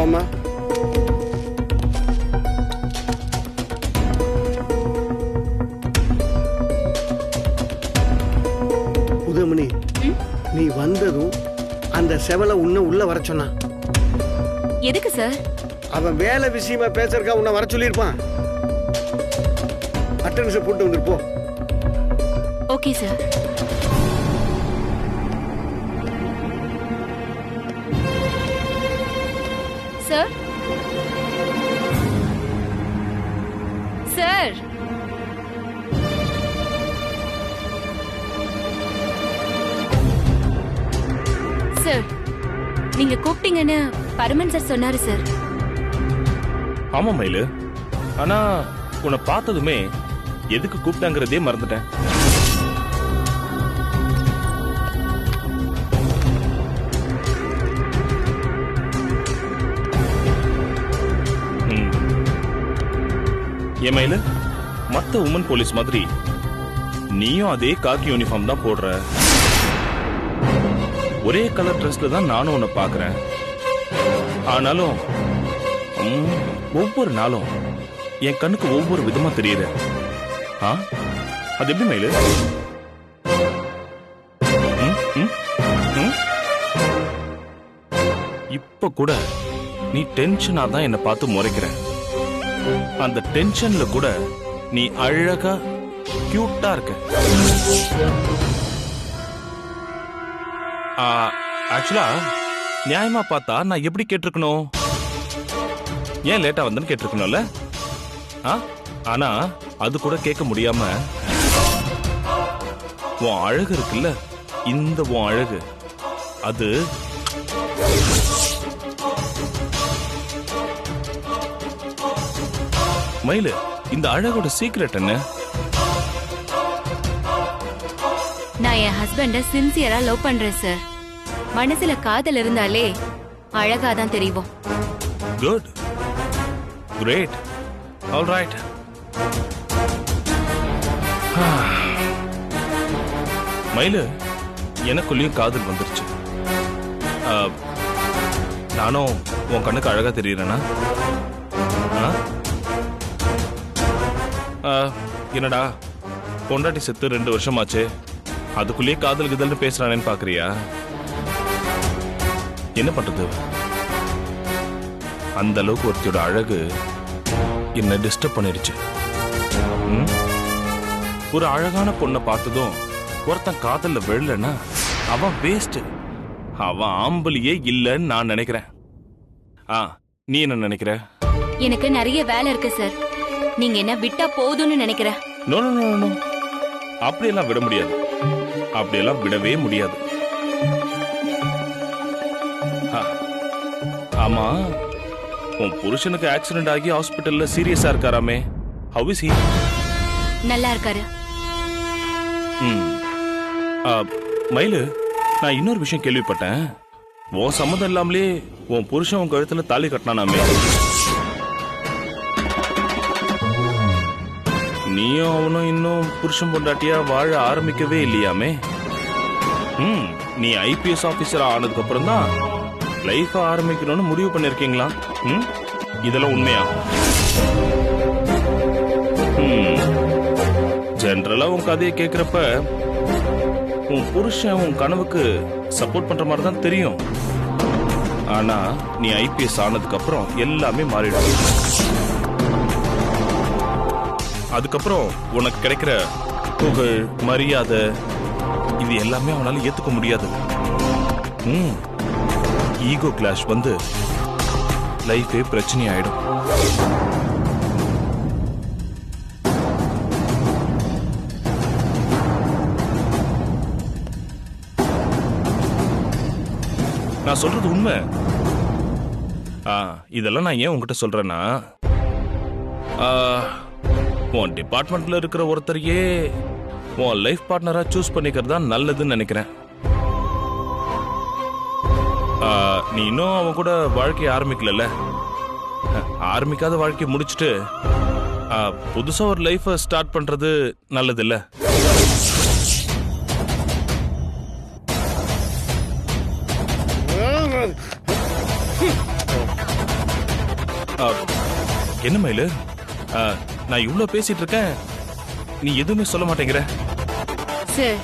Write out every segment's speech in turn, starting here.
வாமா. புதுமணி, நீ வந்ததும் அந்த செவலை உன்னை உள்ள வர சொன்னான். எதுக்கு சார்? அவன் வேலை விஷயமா பேசுறதுக்கா உன்னை வர சொல்லியிருப்பான். அட்டெண்டன்ஸை போட்டு வந்துருப்போம். Okay sir. Sir sir sir, நீங்க கூப்பிட்டீங்கன்னு பரமன் சார் சொன்னாரு சார். ஆமா மயிலு, ஆனா உன்னை பார்த்ததுமே எதுக்கு கூப்பிட்டாங்கிறதே மறந்துட்டேன். ஏன் மயிலு, மத்த உமன் போலீஸ் மாதிரி நீயும் அதே காக்கி யூனிஃபார்ம் தான் போடுற. ஒரே கலர் ட்ரெஸ்ல தான் நானும் உன்னை பாக்குறேன். ஆனாலும் ஒவ்வொரு நாளும் என் கண்ணுக்கு ஒவ்வொரு விதமா தெரியுது. அது எப்படி மயிலு? இப்ப கூட நீ டென்ஷனா தான் என்ன பார்த்து முறைக்கிற. அந்த டென்ஷன்ல கூட நீ அழகா கியூட்டா இருக்க. ஆக்சுவலா நியாயமா பார்த்தா நான் எப்படி கேட்டிருக்கணும்? ஏன் லேட்டா வந்தேன்னு கேட்டிருக்கணும்ல. ஆனா அது கூட கேட்க முடியாம உன் அழகு இருக்குல்ல, இந்த உன் அழகு அது மயிலு, இந்த அழகோட சீக்ரெட் என்ன? நான் என் ஹஸ்பண்ட சின்சியரா லவ் பண்றேன் சார். மனசுல காதல் இருந்தாலே அழகாதான் தெரியும். Good, great, all right. மயிலு, எனக்குள்ளேயும் காதல் வந்துருச்சு. நானும் உன் கண்ணுக்கு அழகா தெரியுறேனா? என்னடா பொண்டாட்டி செத்து 2 வருஷமாச்சு, அதுக்குள்ளேயே காதல் கிதல்னு பேசுறானேன்னு பாக்குறியா? என்ன பண்றது, அந்த அளவுக்கு ஒருத்தியோட அழகு என்ன டிஸ்டர்ப் பண்ணிடுச்சு. ஒரு அழகான பொண்ணை பார்த்ததும் ஒருத்தன் காதல்ல விழலன்னா அவன் வேஸ்ட், அவன் ஆம்பளியே இல்லைன்னு நான் நினைக்கிறேன். நீ என்ன நினைக்கிற? எனக்கு நிறைய வேலை இருக்கு சார். நீங்க என்ன விட்டா போதும்னு நினைக்கிறேன். நோ நோ நோ நோ, அப்படியெல்லாம் விட முடியாது, அப்படியெல்லாம் விடவே முடியாது. ஆமா, உன் புருஷனுக்கு ஆக்சிடென்ட் ஆகி ஹாஸ்பிட்டல்ல சீரியஸா இருக்காராமே, ஹவ் இஸ் ஹி? நல்லா இருக்காரு. மயிலு, நான் இன்னொரு விஷயம் கேள்விப்பட்டேன். உன் சம்மதம் இல்லாமலே உன் புருஷன் உன் கழுத்துல தாலி கட்டினானாமே. நீயும் அவனும் இன்னும் புருஷன் பொண்டாட்டியா வாழ ஆரம்பிக்கவே இல்லையாமே. நீ ஐபிஎஸ் ஆபீசர் ஆனதுக்கு அப்புறம் தான் லைஃப் ஆரம்பிக்கணும்னு முடிவு பண்ணிருக்கீங்களா? இதெல்லாம் உண்மையா? ஜெனரலா உன் கதையை கேக்குறப்ப உன் புருஷன் உன் கனவுக்கு சப்போர்ட் பண்ற மாதிரி தான் தெரியும். ஆனா நீ ஐபிஎஸ் ஆனதுக்கு அப்புறம் எல்லாமே மாறிடும். அதுக்கப்புறம் உனக்கு கிடைக்கிற புகழ், மரியாதை, இது எல்லாமே அவனால ஏத்துக்க முடியாது. ஈகோ கிளாஷ் வந்து லைஃபே பிரச்சனை ஆயிடும். நான் சொல்றது உண்மை. இதெல்லாம் நான் ஏன் உங்ககிட்ட சொல்றேன்னா, உன் டிபார்ட்மெண்ட்ல இருக்கிற ஒருத்தரையே உன் லைஃப் பார்ட்னரா சூஸ் பண்ணிக்கிறது தான் நல்லதுன்னு நினைக்கிறேன். நீ இன்னும் அவன் கூட வாழ்க்கையை ஆரம்பிக்கல, ஆரம்பிக்காத வாழ்க்கையை முடிச்சுட்டு புதுசா ஒரு லைஃப் ஸ்டார்ட் பண்றது நல்லது இல்ல? என்ன மயிலு, நான் இவ்வளவு பேசிட்டு இருக்கேன், நீ எதுவுமே சொல்ல மாட்டேங்கிற. சார்,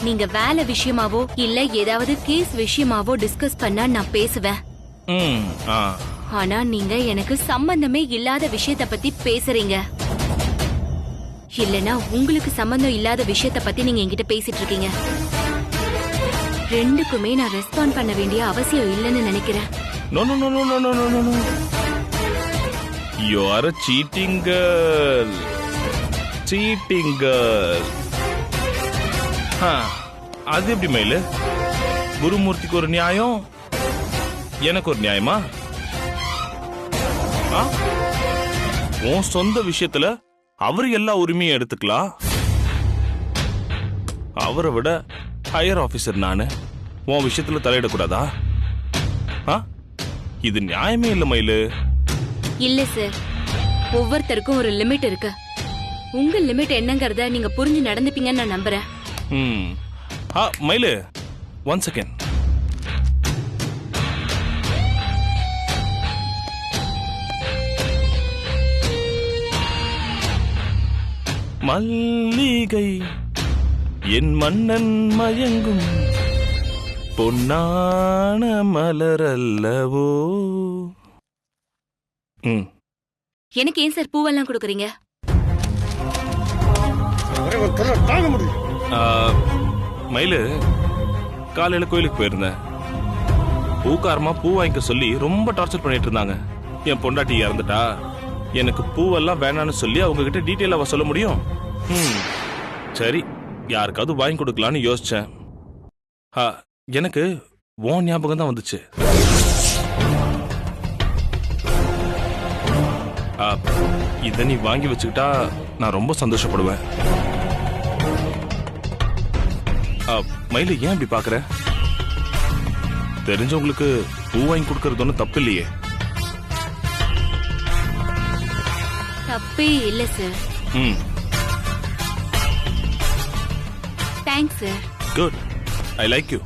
நீங்க வேலை விஷயமாவோ இல்ல ஏதாவது கேஸ் விஷயமாவோ டிஸ்கஸ் பண்ணா நான் பேசுவேன். ம், ஆ. ஆனா நீங்க எனக்கு சம்பந்தமே இல்லாத விஷயத்த பத்தி பேசுறீங்க. இல்லனா உங்களுக்கு சம்பந்தம் இல்லாத விஷயத்த பத்தி நீங்க என்கிட்ட பேசிட்டு இருக்கீங்க. ரெண்டுக்குமே நான் ரெஸ்பாண்ட் பண்ண வேண்டிய அவசியம் இல்லைன்னு நினைக்கிறேன். No, no, no, no, no, no, no, no, no. You are a cheating girl. Cheating girl. அது எப்படி மயிலு? குருமூர்த்திக்கு ஒரு நியாயம், எனக்கு ஒரு நியாயமா? உன் சொந்த விஷயத்துல அவரு எல்லா உரிமையும் எடுத்துக்கலாம். அவரை விட ஹையர் ஆபீசர் நானு, உன் விஷயத்துல தலையிடக்கூடாதா? இது நியாயமே இல்ல மயிலு. இல்ல சார், ஒவ்வொருத்தருக்கும் ஒரு லிமிட் இருக்கு. உங்க லிமிட் என்னங்கறத நீங்க புரிஞ்சு நடந்துப்பீங்கன்னு நான் நம்புறேன். மயிலு, 1 செகண்ட். மல்லிகை என் மன்னன் மயங்கும் பொன்னான மலரல்லவோ. எனக்கு ஏன் சார் பூவெல்லாம் கொடுக்குறீங்க? தாங்க முடியும். மயிலு, காலையில கோயிலுக்கு போயிருந்தேன். பூக்காரமா பூ வாங்கிக்க சொல்லி ரொம்ப டார்ச்சர் பண்ணிட்டு இருந்தாங்க. என் பொண்டாட்டி இறந்துட்டா, எனக்கு பூவெல்லாம் வேணான்னு சொல்லி அவங்க கிட்ட டீட்டெயிலாக சொல்ல முடியும். சரி, யாருக்காவது வாங்கி கொடுக்கலான்னு யோசிச்சேன். எனக்கு உன் ஞாபகம் தான் வந்துச்சு. இதை நீ வாங்கி வச்சுக்கிட்டா நான் ரொம்ப சந்தோஷப்படுவேன். மயிலு, ஏன் இப்படி பாக்குற? தெரிஞ்சவங்களுக்கு பூ வாங்கி கொடுக்கறது ஒன்றும் தப்பு இல்லையே. தப்பே இல்ல sir. Thanks sir. Good, I like you.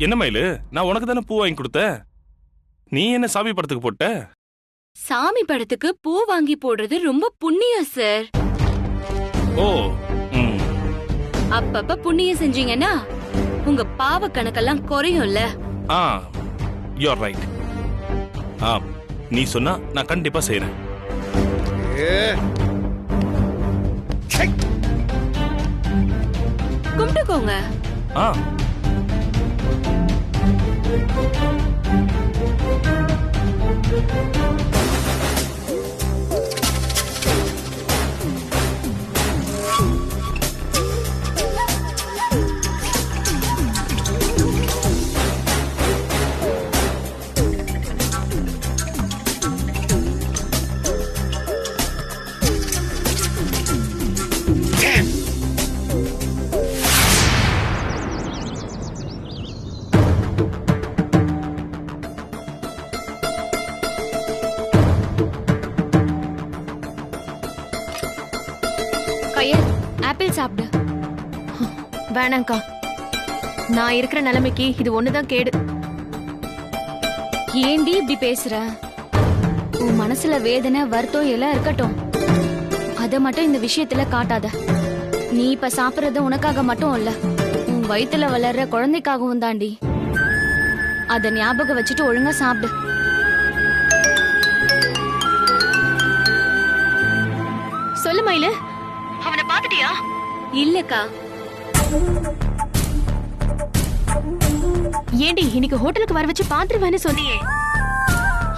என்ன மயிலு, நான் உனக்கு தானே பூ வாங்கி கொடுத்த, நீ என்ன சாமி படத்துக்கு போட்ட? சாமி படத்துக்கு பூ வாங்கி போடுறது ரொம்ப புண்ணியம் சார். ஓ, அப்பப்ப புண்ணியம் செஞ்சீங்கன்னா உங்க பாவ கணக்கெல்லாம் குறையும்ல. You are right. நீ சொன்னா நான் கண்டிப்பா செய்யறேன். கும்பிட்டுக்கோங்க. ஆப்பிள் சாப்பிடு. வேணாங்க்கா, நான் இருக்கிற நிலைமைக்கு இது ஒண்ணுதான் கேடு. ஏண்டி இப்படி பேசுற? உன் மனசுல வேதனை வருத்தம் எல்லாம் இருக்கட்டும், அத மட்டும் இந்த விஷயத்துல காட்டாத. நீ இப்ப சாப்பிடுறது உனக்காக மட்டும் இல்ல, உன் வயித்துல வளர்ற குழந்தைக்காகவும் தாண்டி. அத ஞாபகம் வச்சுட்டு ஒழுங்கா சாப்பிடு. சொல்லு மயிலு, அவனை பாத்துட்டியா? இல்லக்கா. ஏண்டி இன்னைக்கு ஹோட்டலுக்கு வர வச்சு பாத்துருவேன்னு சொன்னியே,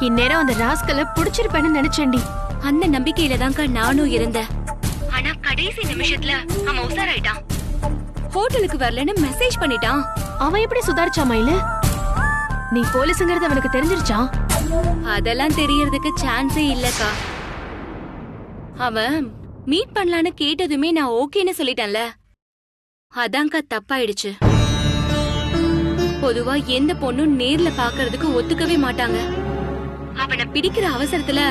இந்நேரம் அந்த ராஸ்கலை புடிச்சிருப்பேன்னு நினைச்சேன்டி. அந்த நம்பிக்கையில தான்க்கா நானும் இருந்தேன். ஆனா கடைசி நிமிஷத்துல அவன் உசாராயிட்டான். ஹோட்டலுக்கு வரலன்னு மெசேஜ் பண்ணிட்டான். அவன் எப்படி சுதாரிச்சா மயிலு? நீ போலீஸுங்கிறது அவனுக்கு தெரிஞ்சிருச்சா? அதெல்லாம் தெரியறதுக்கு சான்ஸே இல்லக்கா. அவன் மீட் பண்ணலான்னு கேட்டதுமே நான் ஓகேன்னு சொல்லிட்டேன்ல, அதான்க்கா தப்பாயிடுச்சு. பொதுவா எந்த பொண்ணும் நேர்ல பாக்குறதுக்கு ஒத்துக்கவே மாட்டாங்க. அவனை பிடிக்கிற அவசரத்துல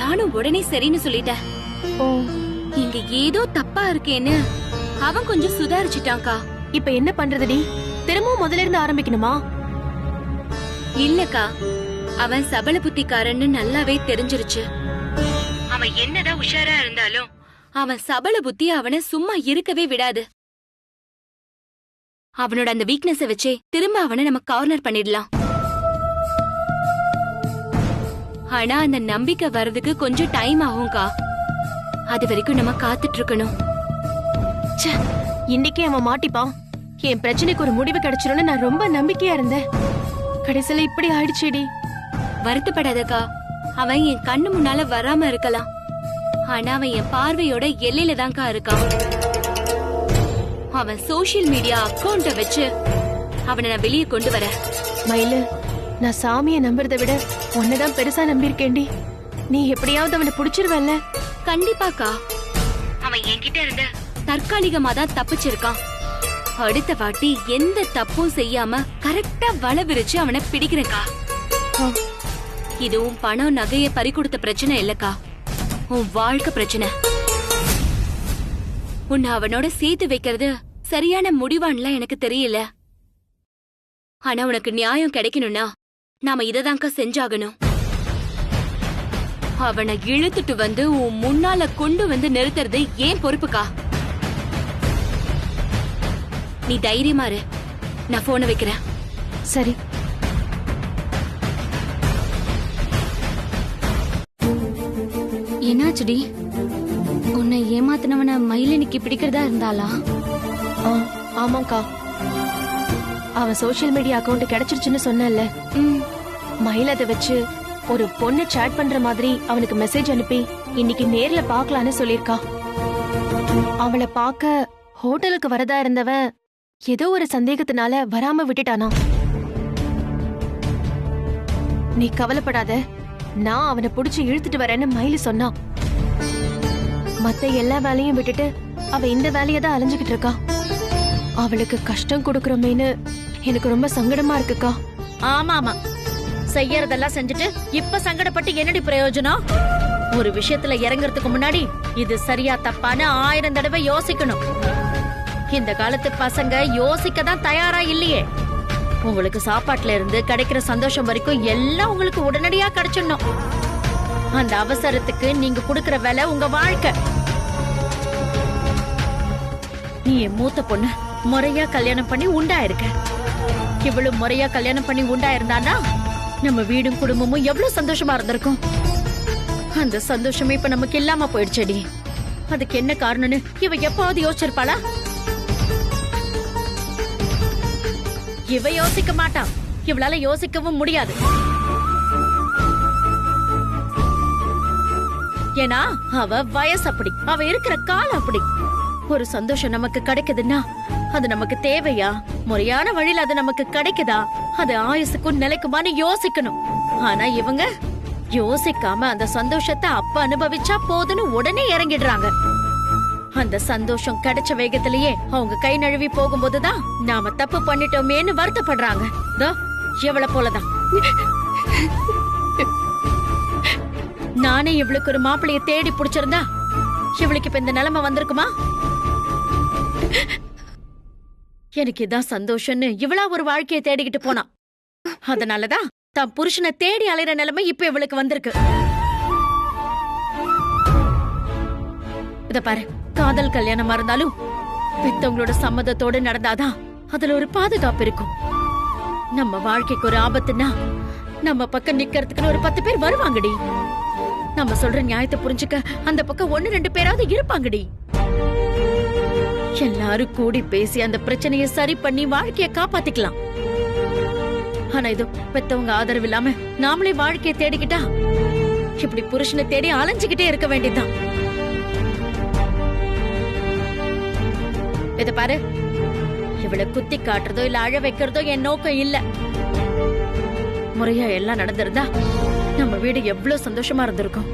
நானும் உடனே சரின்னு சொல்லிட்டேன். ஓ, இங்க ஏதோ தப்பா இருக்கேன்னு அவன் கொஞ்சம் சுதாரிச்சுட்டான்க்கா. இப்ப என்ன பண்றதுடி? திரும்பவும் முதல்ல இருந்து ஆரம்பிக்கணுமா? இல்லக்கா, அவன் சபல புத்திக்காரன்னு நல்லாவே தெரிஞ்சிருச்சு. அவன் என்னதான் உஷாரா இருந்தாலும் அவன் சபல புத்தி அவனை சும்மா இருக்கவே விடாது. அவனோட அந்த வீக்னஸ வச்சே திரும்ப அவனை நம்ம கார்னர் பண்ணிடலாம். ஆனா அந்த நம்பிக்கை வர்றதுக்கு கொஞ்சம் டைம் ஆகும்க்கா. அது வரைக்கும் நம்ம காத்துட்டு இருக்கணும். ச்சே, இன்னைக்கே அவன் மாட்டிப்பான். என் பிரச்சனைக்கு ஒரு முடிவு கிடைச்சிரும்னு நான் ரொம்ப நம்பிக்கையா இருந்தேன். கடைசியில இப்படி ஆயிடுச்சேடி. வருத்தப்படாதக்கா, அவன் என் கண்ணு முன்னால வராம இருக்கலாம். ஆனா அவன் என் பார்வையோட எல்லையில தான்க்கா இருக்கான். அவன் சோசியல் மீடியா அக்கவுண்ட வச்சு அவனை நான் வெளியே கொண்டு வரேன். மயிலு, நான் சாமியை நம்புறதை விட உன்னதான் பெருசா நம்பியிருக்கேன்டி. நீ எப்படியாவது அவனை புடிச்சிருவல்ல? கண்டிப்பாக்கா. அவன் என்கிட்ட இருந்து தற்காலிகமா தான் தப்பிச்சிருக்கான். அடுத்த வாட்டி எந்த தப்பும் செய்யாம கரெக்டா வலை விரிச்சு அவனை பிடிக்கிறேன்க்கா. இதுவும் பணம் நகைய பறி கொடுத்த பிரச்சனை இல்லக்கா, உன் வாழ்க்கை பிரச்சனை. உன்னை அவனோட சேர்த்து வைக்கிறது சரியான முடிவான்லாம் எனக்கு தெரியல. ஆனா உனக்கு நியாயம் கிடைக்கணும்னா நாம இததான்க்கா செஞ்சாகணும். அவனை இழுத்துட்டு வந்து உன் முன்னால கொண்டு வந்து நிறுத்துறது ஏன் பொறுப்புக்கா. நீ தைரியமா இரு, நான் போனை வைக்கிறேன். சரி. என்னாச்சுடி? உன்னை ஏமாத்தினவன மயிலனுக்கு பிடிக்கிறதா இருந்தாளா? ஆமாக்கா, அவன் சோசியல் மீடியா அக்கவுண்ட் கிடைச்சிருச்சுன்னு சொன்னல. மயில் அதை வச்சு ஒரு பொண்ணு சாட் பண்ற மாதிரி அவனுக்கு மெசேஜ் அனுப்பி இன்னைக்கு நேர்ல பாக்கலான்னு சொல்லிருக்கா. அவளை பார்க்க ஹோட்டலுக்கு வரதா இருந்தவன் ஏதோ ஒரு சந்தேகத்தினால வராம விட்டுட்டானா. நீ கவலைப்படாத, நான் அவனை புடிச்சு இழுத்துட்டு வரேன்னு மயிலு சொன்னான். மத்த எல்லா வேலையும் விட்டுட்டு அவ இந்த வேலையை தான் அலைஞ்சுகிட்டு இருக்கா. அவளுக்கு கஷ்டம் கொடுக்கறோமேன்னு எனக்கு ரொம்ப சங்கடமா இருக்குக்கா. ஆமா ஆமா, செய்யறதெல்லாம் செஞ்சுட்டு இப்ப சங்கடப்பட்டு என்னடி பிரயோஜனம்? ஒரு விஷயத்துல இறங்குறதுக்கு முன்னாடி இது சரியா தப்பான்னு 1000 தடவை யோசிக்கணும். இந்த காலத்து பசங்க யோசிக்க தான் தயாரா இல்லையே. உங்களுக்கு சாப்பாட்டுல இருந்து கிடைக்கிற சந்தோஷம் வரைக்கும் எல்லாம் உங்களுக்கு உடனடியா கிடைச்சிடணும். அந்த அவசரத்துக்கு நீங்க கொடுக்கற வேலை உங்க வாழ்க்கை. நீ என் மூத்த பொண்ணு, முறையா கல்யாணம் பண்ணி உண்டாயிருக்க. இவ்வளவு முறையா கல்யாணம் பண்ணி உண்டாயிருந்தானா நம்ம வீடும் குடும்பமும் எவ்வளவு சந்தோஷமா இருந்திருக்கும். அந்த சந்தோஷமே இப்ப நமக்கு இல்லாம போயிடுச்சடி. அதுக்கு என்ன காரணம்னு இவ எப்பாவது யோசிச்சிருப்பாளா? இவ யோசிக்க மாட்டான், இவளால யோசிக்கவும் முடியாது. ஏன்னா அவ வயசு அப்படி, அவ இருக்கிற காலம் அப்படி. ஒரு சந்தோஷம் நமக்கு கிடைக்குதுன்னா அது நமக்கு தேவையா, முறையான வழியில அது நமக்கு கிடைக்குதா, அது ஆயுசுக்கும் நிலைக்குமான்னு யோசிக்கணும். ஆனா இவங்க யோசிக்காம அந்த சந்தோஷத்தை அப்ப அனுபவிச்சா போதுன்னு உடனே இறங்கிடுறாங்க. அந்த சந்தோஷம் கிடைச்ச வேகத்திலேயே அவங்க கை நழுவி போகும்போதுதான் நாம தப்பு பண்ணிட்டோமேன்னு வருத்தப்படுறாங்க. இவளை போலதான் நானே இவளுக்கு ஒரு மாப்பிளைய தேடி புடிச்சிருந்தா இவளுக்கு இப்ப இந்த நிலைமை வந்திருக்குமா? எனக்கு இதான் சந்தோஷம்னு இவளா ஒரு வாழ்க்கையை தேடிக்கிட்டு போனா. அதனாலதான் தான் புருஷனை தேடி அலைற நிலைமை இப்ப இவளுக்கு வந்திருக்கு. இத பாரு, காதல் கல்யாணமா இருந்தாலும் பெத்தவங்களோட சம்மதத்தோடு நடந்தாதான் அதுல ஒரு பாதுகாப்பு இருக்கும். நம்ம வாழ்க்கைக்கு ஒரு ஆபத்துனா நம்ம பக்கம் நிக்கிறதுக்குன்னு ஒரு 10 பேர் வருவாங்கடி. நம்ம சொல்ற நியாயத்தை புரிஞ்சுக்க அந்த பக்கம் 1-2 பேராவது இருப்பாங்கடி. எல்லாரும் கூடி பேசி அந்த பிரச்சனையை சரி பண்ணி வாழ்க்கைய காப்பாத்திக்கலாம். ஆனா இது பெத்தவங்க ஆதரவு இல்லாம நாமளே வாழ்க்கையை தேடிக்கிட்டா இப்படி புருஷனை தேடி அலைஞ்சுக்கிட்டே இருக்க வேண்டியதுதான். இத பாரு, இவளை குத்தி காட்டுறதோ இல்ல அழ வைக்கிறதோ என் நோக்கம் இல்ல. முறையா எல்லாம் நடந்திருந்தா நம்ம வீடு எவ்வளவு சந்தோஷமா இருந்திருக்கும்.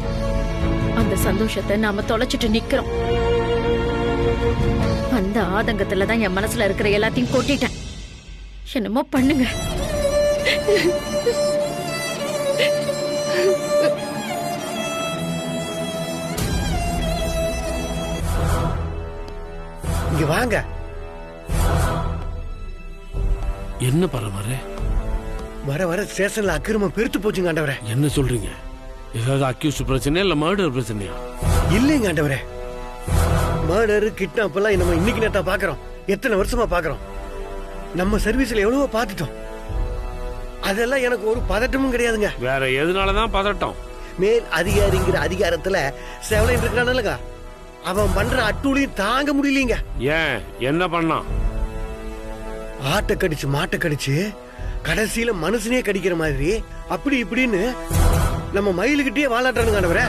அந்த சந்தோஷத்தை நாம தொலைச்சிட்டு நிக்கிறோம். அந்த ஆதங்கத்துல தான் என் மனசுல இருக்கிற எல்லாத்தையும் கொட்டிட்டேன். என்னமோ பண்ணுங்க. இங்க வாங்க. என்ன பரவாயில்ல? வர வர ஸ்டேஷன்ல அக்கிரமம் பெருத்து போச்சுங்க ஆண்டவரே. என்ன சொல்றீங்க? ஏதாவது அக்யூஸ்ட் பிரச்சனையா இல்ல மர்டர் பிரச்சனையா? இல்லைங்க ஆண்டவரே, மர்டர் கிட்னாப் எல்லாம் நம்ம இன்னைக்கு நேத்தா பாக்குறோம். எத்தனை வருஷமா பாக்குறோம். நம்ம சர்வீஸ்ல எவ்வளவோ பாத்துட்டோம். அதெல்லாம் எனக்கு ஒரு பதட்டமும் கிடையாதுங்க. வேற எதனாலதான் பதட்டம்? மேல் அதிகாரிங்கிற அதிகாரத்துல செவலைன் இருக்கிறானல்லங்க, அவன் பண்ற அட்டூழியும் தாங்க முடியலீங்க. ஏன், என்ன பண்ணான்? ஆட்டை கடிச்சு மாட்டை கடிச்சு கடைசியில மனுஷனே கடிக்கிற மாதிரி அப்படி இப்படின்னு நம்ம மயிலுக்கிட்டே வாழாட்டானுங்க ஆண்டவரே.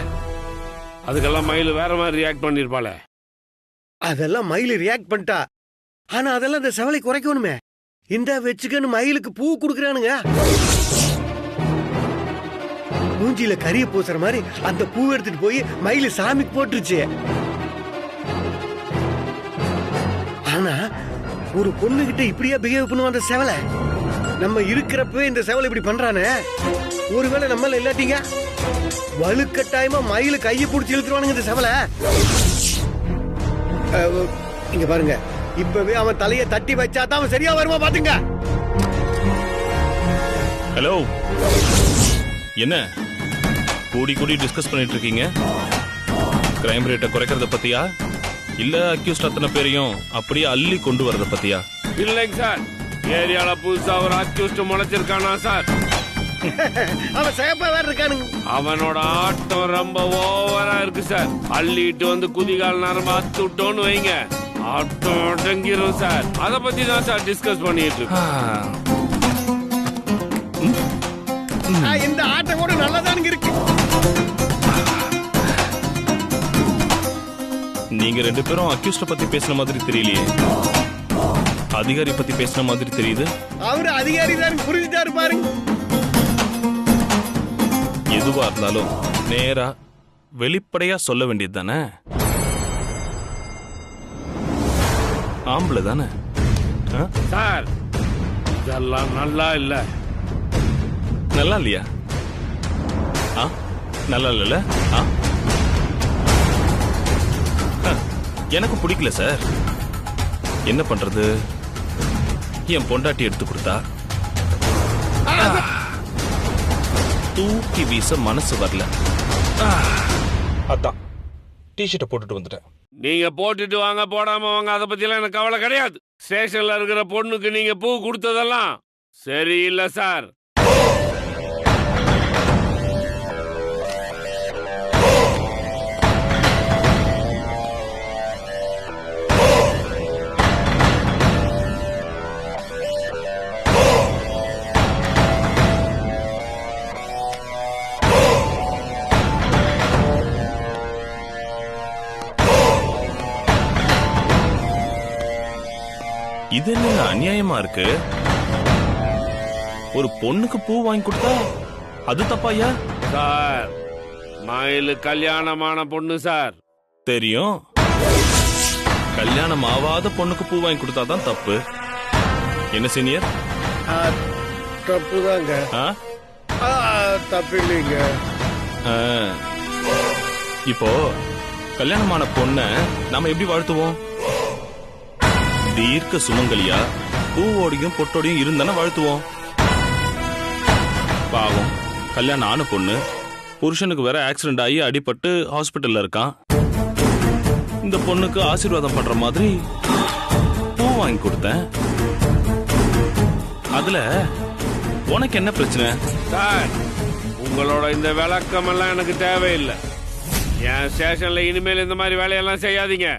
அதுக்கெல்லாம் மயில் வேற மாதிரி ரியாக்ட் பண்ணிருப்பாளே. அதெல்லாம் மயில் ரியாக்ட் பண்ணிட்டா. ஆனா அதெல்லாம் இந்த செவலை குறைக்கணுமே. இந்த வச்சுக்கன்னு மயிலுக்கு பூ குடுக்கறானுங்க. மூஞ்சில கரிய பூசுற மாதிரி அந்த பூ எடுத்துட்டு போய் மயிலு சாமிக்கு போட்டுருச்சு. ஆனா ஒரு பொண்ணு கிட்ட இப்படியா பிஹேவ் பண்ணுவான் அந்த செவலை? நம்ம இருக்கிறப்பவே இந்த செவலை இப்படி பண்றானே, ஒருவேளை நம்மள இல்லாட்டீங்க வலுக்கட்டாயமா மயிலு கையை பிடிச்சி இழுத்துருவானுங்க இந்த செவலை. இங்க பாருங்க, இப்பவே அவன் தலையை தட்டி வச்சாதான் அவன் சரியா வருமா பாத்துங்க. ஹலோ, என்ன கூடி கூடி டிஸ்கஸ் பண்ணிட்டு இருக்கீங்க? கிரைம் ரேட்டை குறைக்கிறத பத்தியா இல்ல அக்யூஸ்ட் அத்தனை பேரையும் அப்படியே அள்ளி கொண்டு வரத பத்தியா? இல்லைங்க சார், ஏரியால புதுசா ஒரு அக்யூஸ்ட் முளைச்சிருக்கானா சார். அவன் சேப்பா வேற இருக்கானுங்க. அவனோட ஆட்டம் ரொம்ப ஓவரா இருக்கு சார். அள்ளிட்டு வந்து குதிகால் நரம்பு அத்து விட்டோன்னு வைங்க, ஆட்டம் அடங்கிரும் சார். அத பத்தி தான் சார் டிஸ்கஸ் பண்ணிட்டு இருக்கோம். இந்த ஆட்டம் கூட நல்லதானுங்க இருக்கு. நீங்க ரெண்டு பேரும் அக்யூஸ்ட பத்தி பேசின மாதிரி தெரியலையே, அதிகாரி பத்தி பேசின மாதிரி தெரியுது. அவரு அதிகாரி தான், புரிஞ்சுட்டாரு பாருங்க. எதுவா இருந்தாலும் நேரா வெளிப்படையா சொல்ல வேண்டியது தானே. ஆம்பளை தானே சார். இதெல்லாம் நல்லா இல்ல. நல்லா இல்லையா? நல்லா இல்ல. எனக்கு பிடிக்கல சார். என்ன பண்றது? என் பொண்டாட்டி எடுத்து கொடுத்தா தூக்கி வீச மனசு வரல. அதான் டிஷர்ட்டை போட்டுட்டு வந்துட்டேன். நீங்க போட்டுட்டு வாங்க போடாம வாங்க, அதை பத்தி எல்லாம் எனக்கு கவலை கிடையாது. ஸ்டேஷன்ல இருக்கிற பொண்ணுக்கு நீங்க பூ கொடுத்ததெல்லாம் சரியில்லை சார். இது என்ன அநியாயமா இருக்கு? ஒரு பொண்ணுக்கு பூ வாங்கி கொடுத்தா அது தப்பாயா? சார், மயிலு கல்யாணமான பொண்ணு சார். தெரியும். கல்யாணம் ஆகாத பொண்ணுக்கு பூ வாங்கி கொடுத்தாதான் தப்பு. என்ன சீனியர்? தப்புதாங்க. தப்பு இல்லைங்க. இப்போ கல்யாணமான பொண்ண நாம எப்படி வாழ்த்துவோம்? தீர்க்க சுமங்கலியா பூவோடையும் பொட்டோடையும் இருந்தானே வாழ்த்துவோம். பாவம், கல்யாணம் ஆன பொண்ணு, புருஷனுக்கு வேற ஆக்சிடென்ட் ஆகி அடிபட்டு ஹாஸ்பிட்டல்ல இருக்கான். இந்த பொண்ணுக்கு ஆசீர்வாதம் பண்ற மாதிரி பூ வாங்கி கொடுத்தேன். அதுல உனக்கு என்ன பிரச்சனை? சார், உங்களோட இந்த விளக்கம் எல்லாம் எனக்கு தேவையில்லை. என் ஸ்டேஷன்ல இனிமேல் இந்த மாதிரி வேலையெல்லாம் செய்யாதீங்க,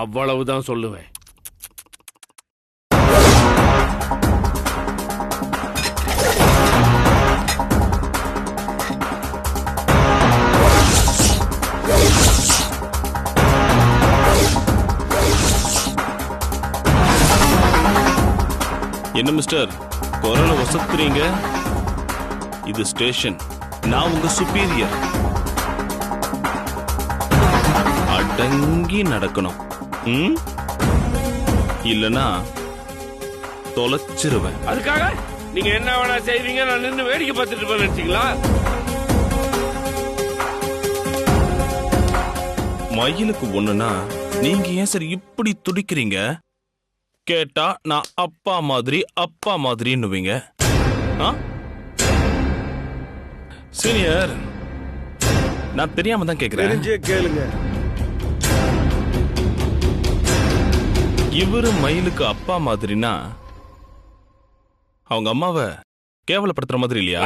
அவ்வளவுதான் சொல்லுவேன். என்ன மிஸ்டர் குரலை வசத்துறீங்க? இது ஸ்டேஷன், நான் உங்க சுப்பீரியர். அடங்கி நடக்கணும். இல்லனா தொலைச்சிருவேன். அதுக்காக நீங்க என்ன வேணா செய்வீங்க, நான் நின்று வேடிக்கை பார்த்துட்டு போய் நினைச்சீங்களா? மயிலுக்கு ஒண்ணுனா நீங்க ஏன் சார் இப்படி துடிக்கிறீங்க? கேட்டா நான் அப்பா மாதிரின்னுவீங்க. சீனியர், நான் தெரியாம தான் கேக்குறேன். தெரிஞ்சே கேளுங்க. இவரு மயிலுக்கு அப்பா மாதிரினா அவங்க அம்மாவை கேவலப்படுத்துற மாதிரி இல்லையா?